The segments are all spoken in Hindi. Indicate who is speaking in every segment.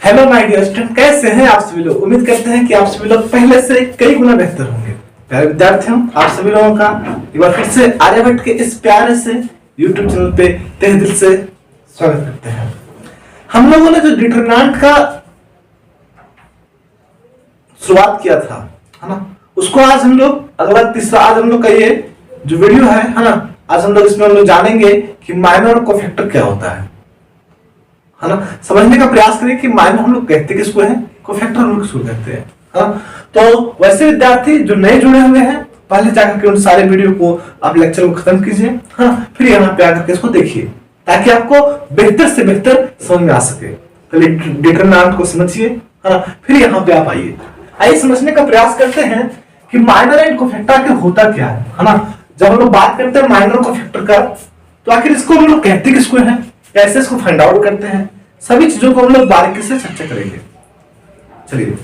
Speaker 1: हेलो माय डियर स्टूडेंट, कैसे हैं आप सभी लोग। उम्मीद करते हैं कि आप सभी लोग पहले से कई गुना बेहतर होंगे। प्यारे विद्यार्थियों, आप सभी लोगों का एक बार फिर से आर्यभट्ट के इस प्यारे से YouTube चैनल पे तहे दिल से स्वागत करते हैं। हम लोगों ने जो डिटरमिनेंट का शुरुआत किया था, है ना, उसको आज हम लोग अगला तीसरा आज हम लोग का ये जो वीडियो है ना, आज हम लोग इसमें हम लोग जानेंगे कि माइनर और कोफैक्टर क्या होता है ना। समझने का प्रयास करें कि माइनर हम लोग कहते किसको है, कोफैक्टर हम लोग किसको कहते हैं, है ना। तो वैसे विद्यार्थी जो नए जुड़े हुए हैं, पहले जाकर के उन सारे वीडियो को आप लेक्चर को खत्म कीजिए, हाँ, फिर यहाँ पे आकर के इसको देखिए ताकि आपको बेहतर से बेहतर समझ में आ सके। पहले डिटरमिनेंट को समझिए, है ना, फिर यहाँ पे आप आइए समझने का प्रयास करते हैं कि माइनर एंड कोफैक्टर के होता क्या है ना। जब हम लोग बात करते हैं माइनर कोफैक्टर का, तो आखिर इसको हम लोग कहते किसको है, कैसे इसको फाइंड आउट करते हैं, सभी चीजों को हम लोग बारीकी से चर्चा करेंगे। चलिए,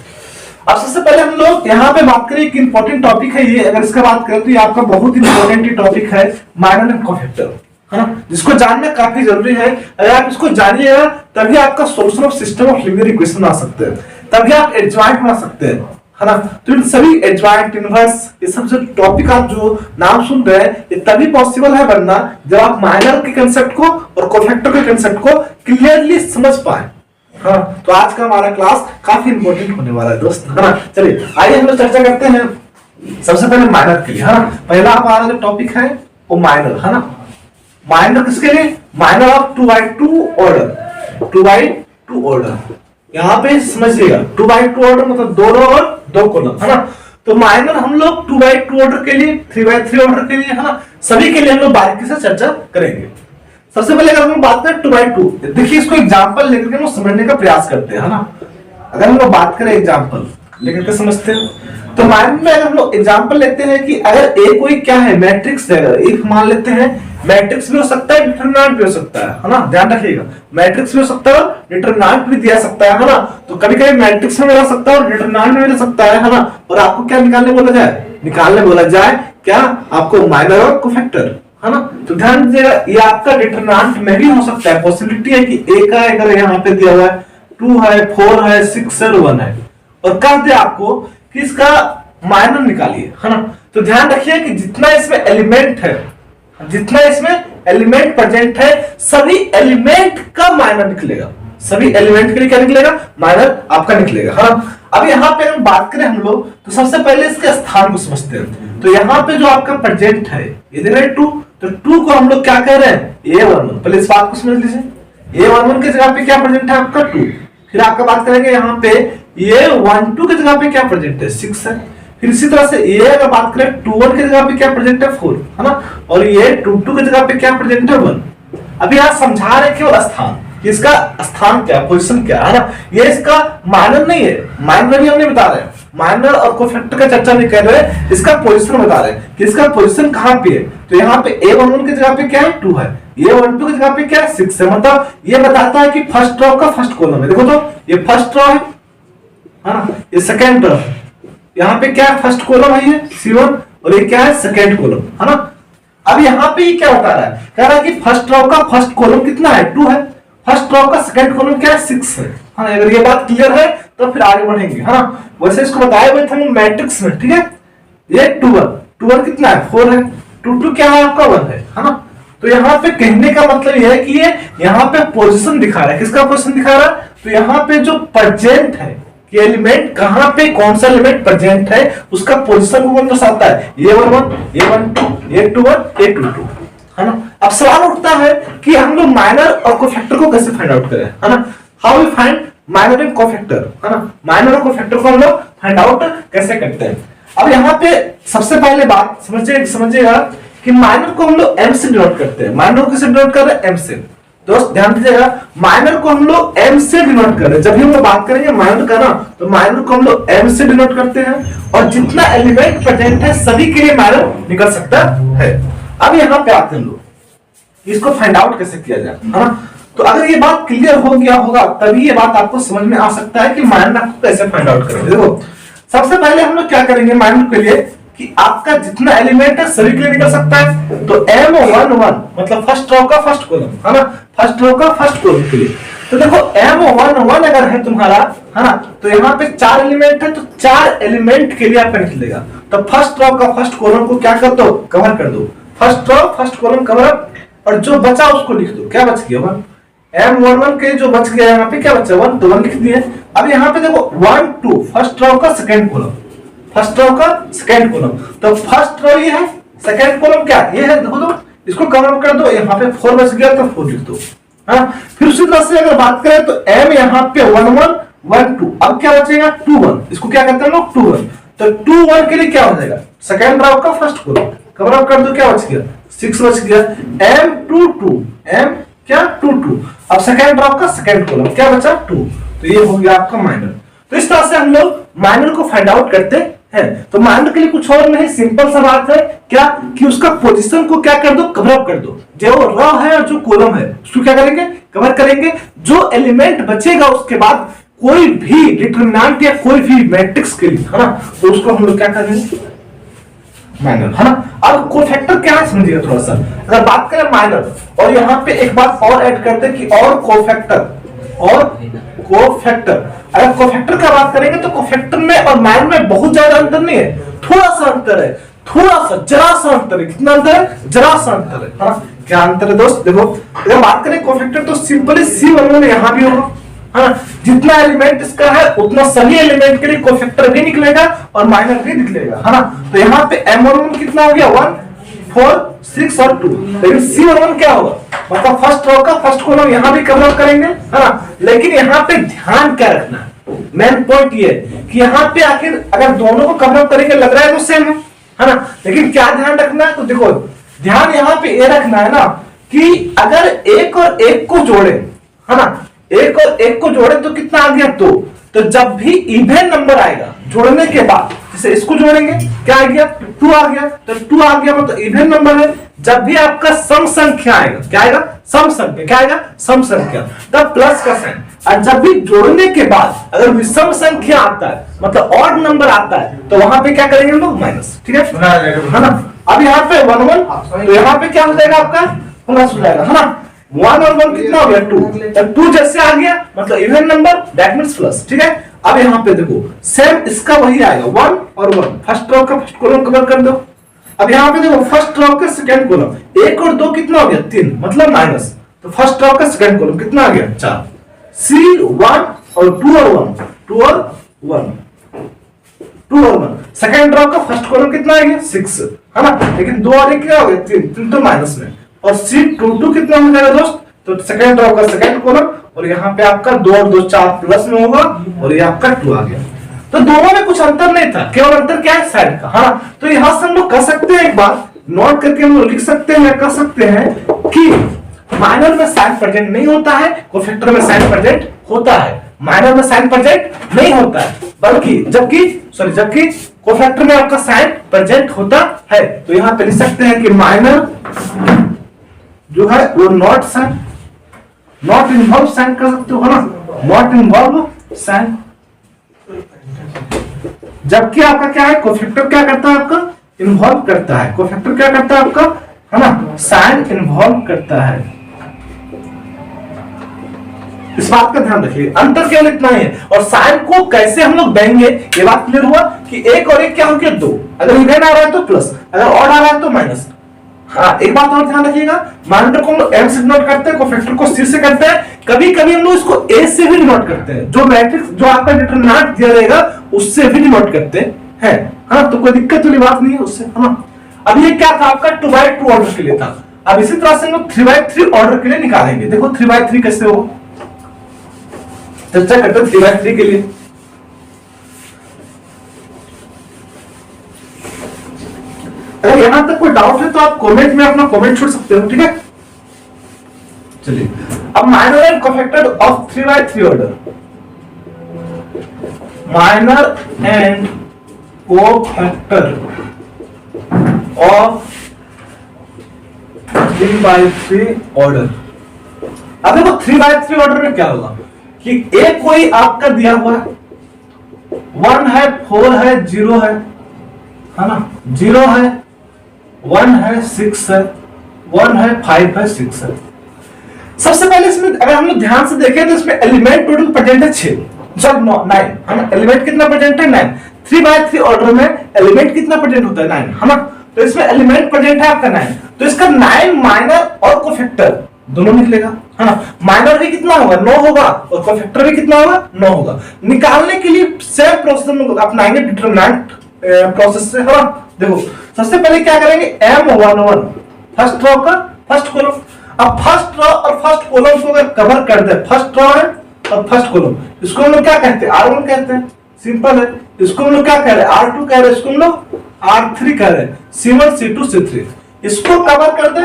Speaker 1: अब सबसे पहले हम लोग यहाँ पे बात करें, एक इंपॉर्टेंट टॉपिक है ये। अगर इसका बात करें तो ये आपका बहुत इंपॉर्टेंट टॉपिक है, माइनर एंड कोफैक्टर, है ना, जिसको जानना काफी जरूरी है। अगर आप इसको जानिएगा तभी आपका solution of system of linear equation बना सकते हैं, तभी आप एडजॉइंट बना सकते हैं, है ना। तो इन सभी एडजॉइंट, इनवर्स, ये सब जो टॉपिक आप जो नाम सुन रहे हैं, ये तभी पॉसिबल है बनना जब आप माइनर के कांसेप्ट को और कोफैक्टर के कांसेप्ट को क्लियरली समझ पाए। हाँ, तो आज का हमारा क्लास काफी इंपॉर्टेंट होने वाला है दोस्त, है ना। चलिए आइए हम लोग चर्चा करते हैं सबसे पहले माइनर के लिए, है ना। पहला हमारा जो टॉपिक है वो माइनर, है ना। माइनर किसके लिए, minor of 2x2 order, 2x2 order. यहाँ पे समझिएगा 2x2 ऑर्डर मतलब 2 रो और 2 कॉलम, है ना। तो माइनर हम लोग 2x2 ऑर्डर के लिए, 3x3 ऑर्डर के लिए, है ना, सभी के लिए हम लोग बारीकी से चर्चा करेंगे। सबसे पहले अगर हम बात करें 2x2, देखिए इसको एग्जांपल लेकर के हम समझने का प्रयास करते हैं, है ना। अगर हम लोग बात करें एग्जांपल लेकर के समझते हैं, तो माइनर में अगर हम लोग एग्जांपल लेते हैं कि अगर ए कोई क्या है, मैट्रिक्स है, एक मान लेते हैं, मैट्रिक्स भी हो सकता है, डिटरमिनेंट भी हो सकता है ना। ध्यान रखिएगा, मैट्रिक्स भी हो सकता है, डिटरमिनेंट भी दिया सकता है ना। तो कभी कभी मैट्रिक्स में मिला सकता है और डिटरमिनेंट में मिल सकता है ना। और आपको क्या निकालने बोला जाए क्या, आपको माइनर और कोफैक्टर, है ना। तो ध्यान दीजिएगा, ये आपका डिटरमिनेंट में भी हो सकता है, पॉसिबिलिटी है कि ए का अगर यहाँ पे दिया हुआ है 2 है, 4 है, 6 है, 1 है, और कह दे आपको कि इसका माइनर निकालिए, है ना। तो ध्यान रखिए कि जितना इसमें एलिमेंट है, जितना इसमें एलिमेंट प्रेजेंट है, सभी एलिमेंट का माइनर निकलेगा, सभी एलिमेंट के लिए क्या निकलेगा, माइनर आपका निकलेगा, है ना। अब यहाँ पे हम बात करें हम लोग, तो सबसे पहले इसके स्थान को समझते हैं। तो यहाँ पे जो आपका प्रेजेंट है, ये देख रहे हैं 2, तो 2 को हम लोग क्या कह रहे हैं, A11। पहले इस बात को समझ लीजिए, A11 की जगह पे क्या प्रेजेंट है आपका 2। फिर आपका बात करेंगे यहाँ पे A12 की जगह पे क्या प्रेजेंट है, 6 है। फिर इसी तरह से ये अगर बात करें 21 की जगह पे क्या प्रेजेंट है, 4, है ना। और ये 22 की जगह पे क्या प्रेजेंट है, 1। अभी यहाँ समझा रहे केवल स्थान, इसका स्थान क्या, पोजीशन क्या, है ना। ये इसका माइनर नहीं है, माइनर भी हम नहीं बता रहे, माइनर और कोफैक्टर का चर्चा नहीं कर रहे, इसका पोजीशन बता रहे हैं कि इसका पोजीशन कहाँ पे है। तो यहाँ पे A11 की जगह पे क्या है, 2 है, A12 की जगह पे क्या है, 6 है। मतलब ये बताता है कि फर्स्ट रो का फर्स्ट कॉलम है। देखो तो ये फर्स्ट रो है ना, ये सेकेंड रो, यहाँ पे क्या है, फर्स्ट कॉलम है ये C1, और ये क्या है, सेकेंड कॉलम, है ना। अब यहाँ पे ये क्या बता रहा है, कह रहा है कि फर्स्ट रो का फर्स्ट कॉलम कितना है, 2 है, फर्स्ट रो का सेकंड कॉलम क्या है, 6 है। हाँ, अगर ये बात क्लियर है तो फिर आगे बढ़ेंगे, है ना। वैसे इसको बताए हुए थे मैट्रिक्स में, ठीक है। ये 2 कितना है, 4 है, 2 क्या है आपका, 1 है ना। तो यहाँ पे कहने का मतलब यह है कि ये यहाँ पे पोजीशन दिखा रहा है, किसका पोजीशन दिखा रहा है, तो यहाँ पे जो प्रेजेंट है कि एलिमेंट कहां पे, कौन सा एलिमेंट प्रेजेंट है, उसका पोजीशन को दर्शाता है। A11, A12, A21, A22, है ना। अब सवाल उठता है कि हम लोग माइनर और कोफैक्टर को कैसे फाइंड आउट करें, है ना। How we find minor and cofactor, है ना। माइनर और कोफैक्टर को हम लोग फाइंड आउट कैसे करते हैं। अब यहाँ पे सबसे पहले बात समझिएगा कि माइनर को हम लोग M से डिनोट करते हैं। माइनर को किससे डिनोट कर रहे हैं, M से। दोस्त ध्यान दीजिएगा, माइनर को हम लोग M से डिनोट कर रहे हैं। जब भी हम लोग बात करेंगे माइनर का ना, तो माइनर को हम लोग M से डिनोट करते हैं, और जितना एलिमेंट प्रेजेंट है सभी के लिए माइनर निकल सकता है। अब यहाँ पे आते हैं लोग, इसको फाइंड आउट कैसे किया जाए, है ना। तो अगर ये बात क्लियर हो गया होगा तभी ये बात आपको समझ में आ सकता है कि माइनर को कैसे फाइंड आउट करेंगे। देखो सबसे पहले हम लोग क्या करेंगे माइनर के लिए, कि आपका जितना एलिमेंट है सभी के लिए निकल सकता है। तो M11 मतलब फर्स्ट रो का फर्स्ट कॉलम, है ना, फर्स्ट रो का फर्स्ट कॉलम के लिए। तो देखो M11 अगर है तुम्हारा, है ना, तो यहाँ पे 4 एलिमेंट है, तो 4 एलिमेंट के लिए आपका निकलेगा। तो फर्स्ट रो का फर्स्ट कॉलम को क्या कर दो, कवर कर दो, first row first column cover up, और जो बचा उसको लिख दो। क्या बच गया 1, M11 के जो बच गया यहाँ पे क्या बचा 1, तो 1 लिख दिए। अब यहाँ पे देखो 1 2 फर्स्ट रो का सेकंड कॉलम, फर्स्ट रो का सेकंड कॉलम, तो फर्स्ट रो ये है, सेकंड कॉलम क्या ये है, देखो तो इसको कवर कर दो। यहाँ पे 4 बच गया तो 4 लिख दो। हाँ, फिर उसी तरह से अगर बात करें तो M यहाँ पे 1 1 1 2, अब क्या बचेगा 2 1, इसको क्या कहते हैं लोग 2 1, तो 2 1 के लिए क्या हो जाएगा, सेकंड रो का फर्स्ट कॉलम कवर अप कर दो, क्या बच गया 6 बच गया। M 2 2, M क्या 2 2, अब सेकंड रो का सेकंड कॉलम क्या बचा 2, तो ये हो गया आपका माइनर। तो इस तरह से हम लोग माइनर को फाइंड आउट करते हैं। तो माइनर के लिए कुछ और नहीं, सिंपल सा बात है क्या कि उसका पोजीशन को क्या कर दो, कवर अप कर दो। जो रो है और जो कॉलम है उसको क्या करेंगे, कवर करेंगे। जो एलिमेंट बचेगा उसके बाद कोई भी डिटरमिनेंट या कोई भी मैट्रिक्स के लिए, है ना, तो उसको हम लोग क्या करेंगे, माइनर, है ना। अब कोफैक्टर क्या है समझिए थोड़ा सा। अगर बात करें माइनर, और यहाँ पे एक बात और ऐड करते हैं कि और कोफैक्टर, और कोफैक्टर, अगर कोफैक्टर का बात करेंगे तो कोफैक्टर में और माइनर में बहुत ज्यादा अंतर नहीं है, थोड़ा सा अंतर है, थोड़ा सा जरा सा अंतर है। कितना अंतर है, जरा सा अंतर है, हाँ। क्या अंतर है दोस्त, देखो अगर बात करें कोफैक्टर तो सिंपली C11 यहाँ भी होगा, हाँ, जितना एलिमेंट इसका है उतना सभी एलिमेंट के लिए कोफैक्टर भी निकलेगा और माइनर भी निकलेगा, है ना। तो यहाँ पे M11 कितना हो गया 1 4 6 और 2, लेकिन C11 क्या होगा, मतलब फर्स्ट रो का फर्स्ट कॉलम यहाँ भी कवर करेंगे, है ना। लेकिन यहाँ पे ध्यान क्या रखना है, मेन पॉइंट ये कि यहाँ पे आखिर अगर दोनों को कवर करेंगे लग रहा है तो सेम है ना, लेकिन क्या ध्यान रखना है, तो देखो ध्यान यहाँ पे ये रखना है ना कि अगर एक और एक को जोड़े, है ना, एक और एक को जोड़े तो कितना आ गया 2, तो जब भी इवन नंबर आएगा जोड़ने के बाद, जैसे इसको जोड़ेंगे क्या आ गया 2 आ गया, तो 2 आ गया मतलब इवन नंबर है। जब भी आपका सम संख्या आएगा, क्या आएगा, सम संख्या, क्या आएगा, सम संख्या, तब प्लस का साइन। और जब भी जोड़ने के बाद अगर विषम संख्या आता है, मतलब ऑड नंबर आता है, तो वहां पे क्या करेंगे हम लोग, माइनस, ठीक है ना। अब यहाँ पे 1 1, तो यहाँ पे क्या हो जाएगा आपका प्लस हो जाएगा, है ना। 1 और 1 कितना हो गया 2, जब 2 जैसे आ गया मतलब even number, that means plus, ठीक है। अब यहाँ पे देखो सेम इसका वही आएगा 1 और 1, फर्स्ट रो का फर्स्ट कॉलम कवर कर दो। अब यहाँ पे देखो फर्स्ट रो का सेकंड कॉलम, 1 और 2 कितना हो गया 3, मतलब माइनस, तो फर्स्ट रो का सेकंड कॉलम कितना आ गया 4। C1 और 2 और 1, 2 और 1, 2 और 1, सेकंड रो का फर्स्ट कॉलम कितना आ गया 6, है ना। लेकिन 2 और 1 क्या हो गया 3 तो माइनस में, और C22 कितना हो जाएगा दोस्त, तो सेकंड रो का सेकंड कॉलम, और यहाँ पे आपका 2 और 2 4 प्लस में होगा, और ये आपका 2 आ गया। तो दोनों में कुछ अंतर नहीं था, केवल अंतर क्या है साइड का, हाँ। तो यहां से हम लोग कह सकते हैं, एक बात नोट करके हम लोग लिख सकते हैं, कह सकते हैं कि माइनर में साइन प्रेजेंट नहीं होता है, कोफैक्टर में साइन प्रेजेंट होता है। माइनर में साइन प्रेजेंट नहीं होता है, बल्कि जबकि कोफैक्टर में आपका साइन प्रेजेंट होता है। तो यहाँ पे लिख सकते हैं कि माइनर जो है वो not sign, not involve sign कर सकते हो ना, नॉट इन्वॉल्व साइन। जबकि आपका क्या है, कोफैक्टर क्या करता है, आपका इन्वॉल्व करता है। कोफैक्टर क्या करता है आपका, है ना, साइन इन्वॉल्व करता है। इस बात का ध्यान रखिए, अंतर केवल इतना ही है। और साइन को कैसे हम लोग देंगे, ये बात क्लियर हुआ कि 1 और 1 क्या हो गया 2, अगर इवन आ रहा है तो प्लस, अगर ऑड आ रहा है तो माइनस। हाँ, एक बात और ध्यान रखिएगा, माइनर को हम लोग M से डिनोट करते हैं, कोफैक्टर को C से करते हैं, कभी कभी हम लोग इसको A से भी डिनोट करते हैं, जो मैट्रिक्स जो आपका डिटरमिनेंट दिया जाएगा उससे भी डिनोट करते हैं, हाँ। तो कोई दिक्कत वाली बात नहीं है उससे, है ना। अब ये क्या था आपका 2x2 ऑर्डर के लिए था। अब इसी तरह से हम लोग 3x3 ऑर्डर के लिए निकालेंगे। देखो 3x3 कैसे हो, चर्चा करते हैं 3x3 के लिए। अगर यहां तक कोई डाउट है तो आप कमेंट में अपना कमेंट छोड़ सकते हो, ठीक है। चलिए अब minor and cofactor of 3x3 order, minor and cofactor of 3x3 order. अब देखो 3x3 ऑर्डर में क्या होगा कि एक कोई आपका दिया हुआ है, 1 है 4 है 0 है ना, 0 है 1 है 6 है, 1 है 5 है 6 है। सबसे पहले इसमें अगर हम लोग ध्यान से देखें तो इसमें एलिमेंट टोटल प्रेजेंट है 6, जब 9 है ना। एलिमेंट कितना प्रेजेंट है 9। 3/3 ऑर्डर में एलिमेंट कितना प्रेजेंट होता है 9 है ना। तो इसमें एलिमेंट प्रेजेंट है आपका 9, तो इसका 9 माइनर और कोफैक्टर दोनों निकलेगा है ना। माइनर भी कितना होगा 9 होगा और कोफैक्टर भी कितना होगा 9 होगा। निकालने के लिए सेम प्रोसेस हम लोग अपनाएंगे डिटरमिनेंट प्रोसेस से है ना। देखो सबसे पहले क्या करेंगे M11 फर्स्ट रो का फर्स्ट कॉलम। अब फर्स्ट रो और फर्स्ट कॉलम को अगर कवर कर दे, फर्स्ट रो है और फर्स्ट कॉलम, इसको हम लोग क्या कहते हैं R1 कहते हैं, सिंपल है। इसको हम लोग क्या कह रहे हैं R2 कह रहे हैं, इसको हम लोग R3 कह रहे हैं, C1 C2 C3। इसको कवर कर दे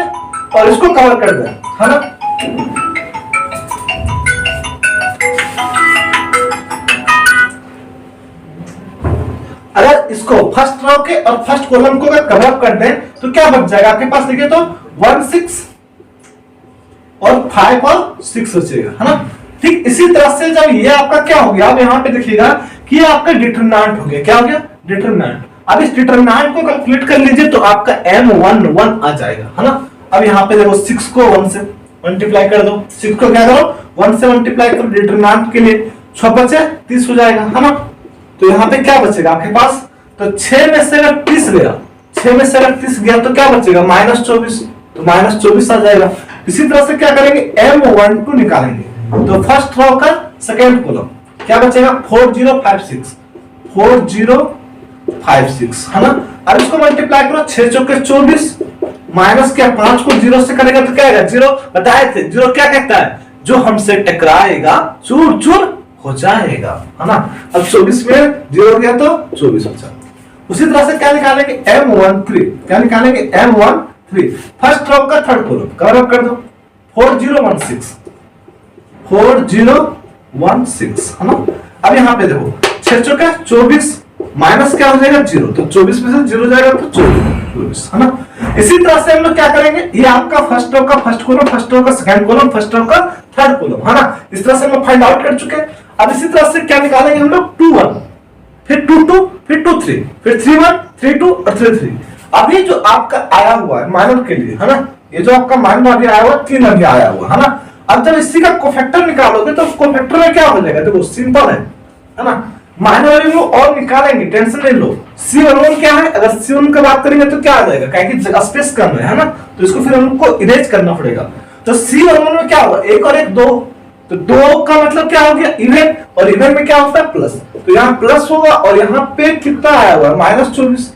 Speaker 1: और इसको कवर कर दे है ना। अगर इसको फर्स्ट रो के और फर्स्ट कॉलम को अगर कवर कर दें तो क्या बच जाएगा आपके पास, देखिए तो 1 6 और 5 और 6 बचेगा है ना। ठीक इसी तरह से जब ये आपका क्या हो गया, अब यहाँ पे देखिएगा कि ये आपका डिटरमिनेंट हो गया। क्या हो गया डिटरमिनेंट। अब इस डिटरमिनेंट को कैलकुलेट कर लीजिए तो आपका M11 आ जाएगा है ना। अब यहाँ पे देखो 6 को 1 से मल्टीप्लाई कर दो, 6 को क्या करो 1 से मल्टीप्लाई करो डिटरमिनेंट के लिए, 6 बचे 30 हो जाएगा है ना। तो यहाँ पे क्या बचेगा आपके पास, तो 6 में से अगर 30 गया, 6 में से अगर 30 गया तो क्या बचेगा -24, तो -24 आ जाएगा। इसी तरह से क्या करेंगे M12 निकालेंगे, तो फर्स्ट रो का सेकंड कॉलम क्या बचेगा 4056 4056 है ना। अब इसको मल्टीप्लाई करो 6 चौके 24 माइनस क्या 5 को 0 से करेगा तो क्या आएगा 0। बताए थे 0 क्या कहता है, जो हमसे टकराएगा चूर चूर हो जाएगा है ना। अब 24 में 0 गया तो 24 बचा। उसी तरह से क्या निकालेंगे M13, क्या निकालेंगे M13 फर्स्ट रो का थर्ड कॉलम कवर अप कर दो 4016 4016 है ना। अब यहाँ पे देखो 6 चौके 24 माइनस क्या हो जाएगा 0, तो 24 में से 0 जाएगा तो 24 है ना। इसी तरह से हम लोग क्या करेंगे, ये आपका फर्स्ट रो का फर्स्ट कॉलम, फर्स्ट रो का सेकंड कॉलम, फर्स्ट रो का थर्ड कॉलम है ना। इस तरह से हम लोग फाइंड आउट कर चुके हैं। अब इसी तरह से क्या निकालेंगे हम लोग 2 1 फिर 2 2 फिर 2 3 फिर 3 1 3 2 और 3 3। अभी जो आपका आया हुआ है माइनर के लिए है ना, ये जो आपका माइनर अभी आया हुआ 3 अभी आया हुआ है ना। अब जब इसी का कोफैक्टर निकालोगे तो कोफैक्टर में क्या हो जाएगा, देखो सिंपल है ना। माइनर वैल्यू और निकालेंगे, टेंशन नहीं लो। C11 क्या है, अगर C1 की बात करेंगे तो क्या आ जाएगा, क्योंकि जगह स्पेस कम है ना, तो इसको फिर हमको इरेज करना पड़ेगा। तो C11 में क्या होगा 1 और 1 2, तो 2 का मतलब क्या हो गया इवन, और इवन में क्या होता है प्लस, तो यहाँ प्लस होगा और यहाँ पे कितना आया हुआ -24,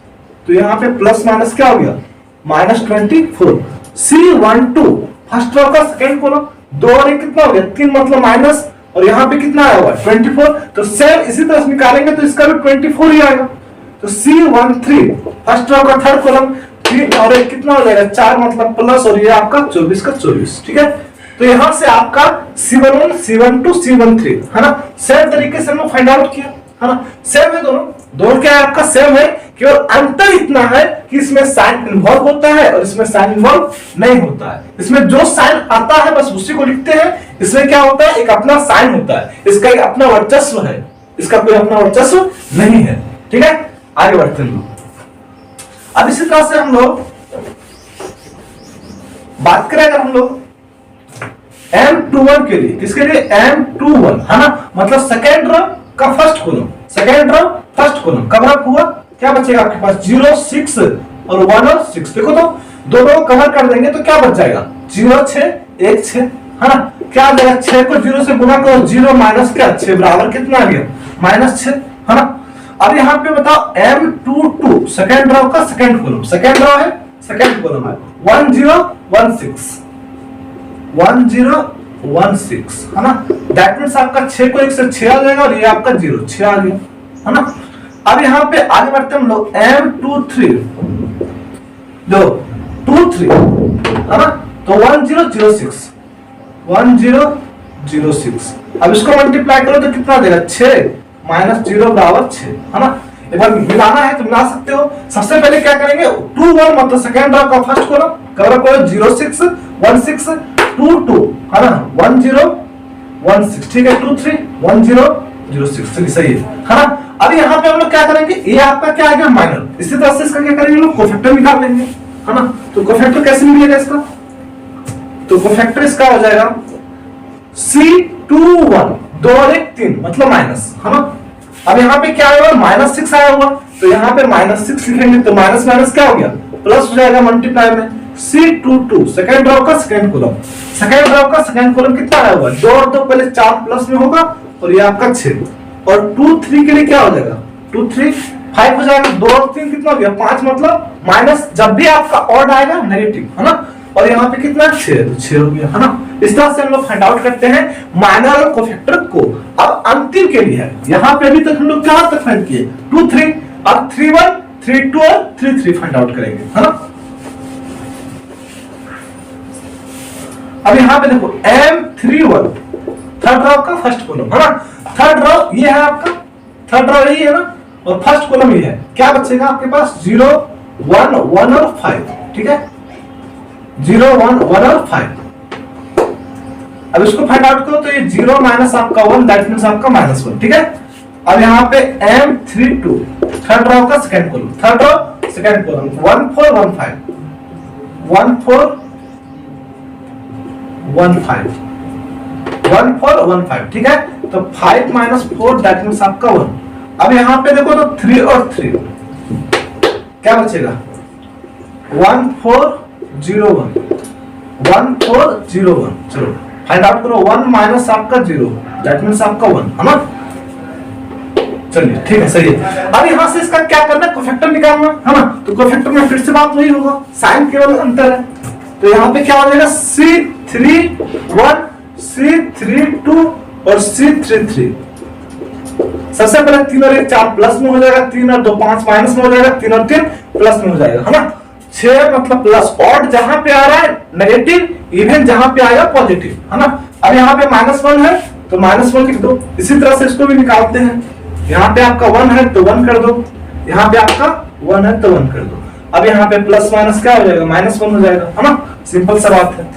Speaker 1: तो यहाँ पे प्लस माइनस क्या हो गया -24। C12 फर्स्ट रो का सेकंड कॉलम 2 और 1 कितना हो गया 3 मतलब माइनस, और यहाँ पे कितना आया हुआ 24, तो सेम इसी तरह से निकालेंगे तो इसका भी 24 ही आएगा। तो C13 फर्स्ट रो का थर्ड कॉलम 3 और 1 कितना हो जाएगा 4 मतलब प्लस, और ये आपका 24 का 24 ठीक है। तो यहां से आपका C11 C12 C13 है ना, सेम तरीके से हम फाइंड आउट किया है ना। सेम है दोनों क्या है आपका सेम है, केवल अंतर इतना है कि इसमें साइन इन्वॉल्व होता है और इसमें साइन इन्वॉल्व नहीं होता है। इसमें जो साइन आता है बस उसी को लिखते हैं, इसमें क्या होता है एक अपना साइन होता है, इसका एक अपना वर्चस्व है, इसका कोई अपना वर्चस्व नहीं है ठीक है। आगे बढ़ते हैं। अब इसी तरह से हम लोग बात करें अगर हम लोग M21 के लिए, किसके लिए M21 है ना, मतलब सेकेंड रो का first column, second row first column cover up हुआ, क्या बचेगा आपके पास 0 6 और 1 और 6। देखो तो दोनों को कवर कर देंगे तो क्या बच जाएगा 0 6 1 6 है ना। क्या आ जाएगा 6 को 0 से गुणा करो 0 माइनस क्या 6 बराबर कितना आ गया -6 है ना। अब यहाँ पे बताओ M22 सेकेंड रो का सेकेंड कॉलम, सेकेंड रो है सेकेंड कॉलम है 1016 1016 है ना। दैट मींस आपका 6 को 1 से 6 आ जाएगा और ये आपका 0 6 आ गया है ना। अब यहाँ पे आगे बढ़ते हम लोग M23 दो 23 है ना, तो 1006 1006। अब इसको मल्टीप्लाई करो तो कितना देगा 6 -0 बराबर 6 है ना। एक बार मिलाना है तो मिला सकते हो। सबसे पहले क्या करेंगे 2 1 मतलब सेकंड रो का फर्स्ट कॉलम कवर करो 0 6 1 6 2 2 है ना 1 0 1 6 ठीक है 2 3 1 0 0 6 सही है ना। अब यहाँ पे हम लोग क्या करेंगे, ये आपका क्या आ गया माइनर, इसी तरह से इसका क्या करेंगे लोग कोफैक्टर निकाल लेंगे है ना। तो कोफैक्टर कैसे निकलेगा इसका, तो कोफैक्टर इसका हो जाएगा C21, 2 और 1 3 मतलब माइनस, है ना। अब यहाँ पे क्या आएगा, -6 आया हुआ, तो यहाँ पे -6 लिखेंगे तो माइनस माइनस क्या हो गया, प्लस हो जाएगा मल्टीप्लाई में। C22 सेकंड रो का सेकंड कॉलम, सेकंड रो का सेकंड कॉलम कितना आया हुआ, 2 और 2 पहले 4 प्लस में होगा और ये आपका 6, और 2 3 के लिए क्या हो जाएगा, 2 3 5 हो जाएगा, 2 और 3 कितना हो गया 5, मतलब माइनस जब भी आपका ऑड आएगा नेगेटिव, है ना। और यहाँ पे कितना 6, तो 6 हो गया, है ना। इस तरह से हम लोग फाइंड आउट करते हैं माइनर और कोफैक्टर को। अब अंतिम के लिए है, यहाँ पे अभी तक हम लोग कहां तक फाइंड किए, 2 3, अब 3 1 3 2 और 3 3 फाइंड आउट करेंगे, है ना। अब यहाँ पे देखो M31 थर्ड रो का फर्स्ट कॉलम, है ना। थर्ड रो ये है आपका, थर्ड रो यही है ना, और फर्स्ट कॉलम ये है, क्या बचेगा आपके पास 0 1 1 और 5, ठीक है, 0 1 1 और 5। अब इसको फाइंड आउट करो तो ये 0 माइनस आपका 1, दैट मींस आपका -1, ठीक है। अब यहाँ पे M32 थर्ड रो का second column, third row second column 1 4 1 5 1 4 1 5 1 4 1 5, ठीक है। तो 5 - 4 दैट मींस आपका 1। अब यहाँ पे देखो तो 3 और 3 क्या बचेगा, 1 4 0 1 1 4 0 1, चलो फाइंड आउट करो, 1 माइनस आपका 0 दैट मींस आपका 1, है ना। चलिए ठीक है, सही है। अब यहाँ से इसका क्या करना है, कोफैक्टर निकालना, है ना। तो कोफैक्टर में फिर से बात वही होगा, साइन केवल अंतर है। तो यहाँ पे क्या हो जाएगा, C31 C32 और C33। सबसे पहले 3 और 1 4 प्लस में हो जाएगा, 3 और 2 5 माइनस में हो जाएगा, 3 और 3 प्लस में हो जाएगा, है ना। 6 मतलब प्लस, ऑड जहां पे आ रहा है नेगेटिव, इवन जहां पे आएगा पॉजिटिव, है ना। अब यहाँ पे -1 है तो -1 लिख दो। इसी तरह से इसको भी निकालते हैं, यहाँ पे आपका 1 है तो 1 कर दो, यहाँ पे आपका 1 है तो 1 कर दो। अब यहाँ पे प्लस माइनस क्या हो जाएगा, -1 हो जाएगा, है ना। सिंपल सा बात है।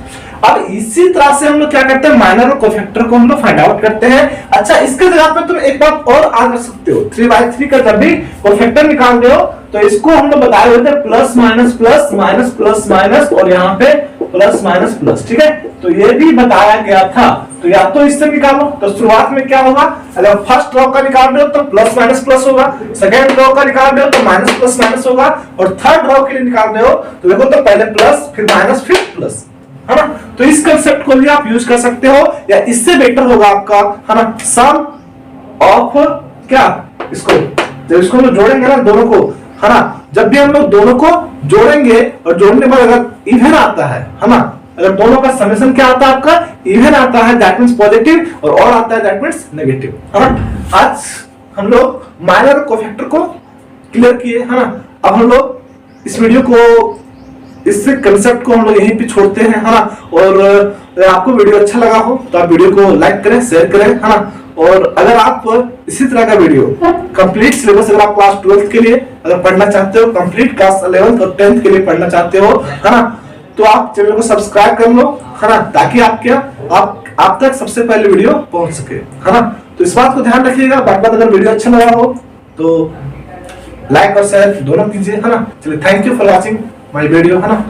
Speaker 1: अब इसी तरह से हम लोग क्या करते हैं, माइनर और कोफैक्टर को हम लोग फाइंड आउट करते हैं। अच्छा, इसके जगह पे तुम एक बात और आगे रख सकते हो, 3/3 का जब भी कोफैक्टर निकाल रहे हो तो इसको हम लोग बताए हुए थे plus minus plus minus plus minus और यहाँ पे प्लस माइनस प्लस, ठीक है। तो ये भी बताया गया था, तो या तो इससे निकालो, तो शुरुआत में क्या होगा, अगर फर्स्ट रो का निकाल रहे हो तो प्लस माइनस प्लस होगा, सेकंड रो का निकाल रहे हो तो माइनस प्लस माइनस होगा, और थर्ड रो के लिए निकाल रहे हो तो देखो तो पहले प्लस फिर माइनस फिर प्लस, है ना। तो इस कंसेप्ट को भी आप यूज कर सकते हो, या इससे बेटर होगा आपका, है ना, सम ऑफ क्या, इसको जब इसको हम जोड़ेंगे ना दोनों को, है ना, जब भी हम लोग दोनों को जोड़ेंगे और जोड़ने पर अगर इवन आता है ना, अगर दोनों का समेशन क्या आता है आपका, इवन आता है दैट मींस पॉजिटिव, और आता है दैट मींस नेगेटिव, है ना। आज हम लोग माइनर कोफैक्टर को क्लियर किए, है ना। अब हम लोग इस वीडियो को, इस कंसेप्ट को हम लोग यहीं पे छोड़ते हैं, है ना। और अगर आपको वीडियो अच्छा लगा हो तो आप वीडियो को लाइक करें, शेयर करें, है ना। और अगर आप इसी तरह का वीडियो कंप्लीट सिलेबस, अगर आप क्लास 12th के लिए अगर पढ़ना चाहते हो, कंप्लीट क्लास 11th और 10th के लिए पढ़ना चाहते हो, है ना, तो आप चैनल को सब्सक्राइब कर लो, है ना, ताकि आप तक सबसे पहले वीडियो पहुंच सके, है ना। तो इस बात को ध्यान रखिएगा। बात अगर वीडियो अच्छा लगा हो तो लाइक और शेयर दोनों कीजिए, है ना। चलिए, thank you for watching my video, है ना।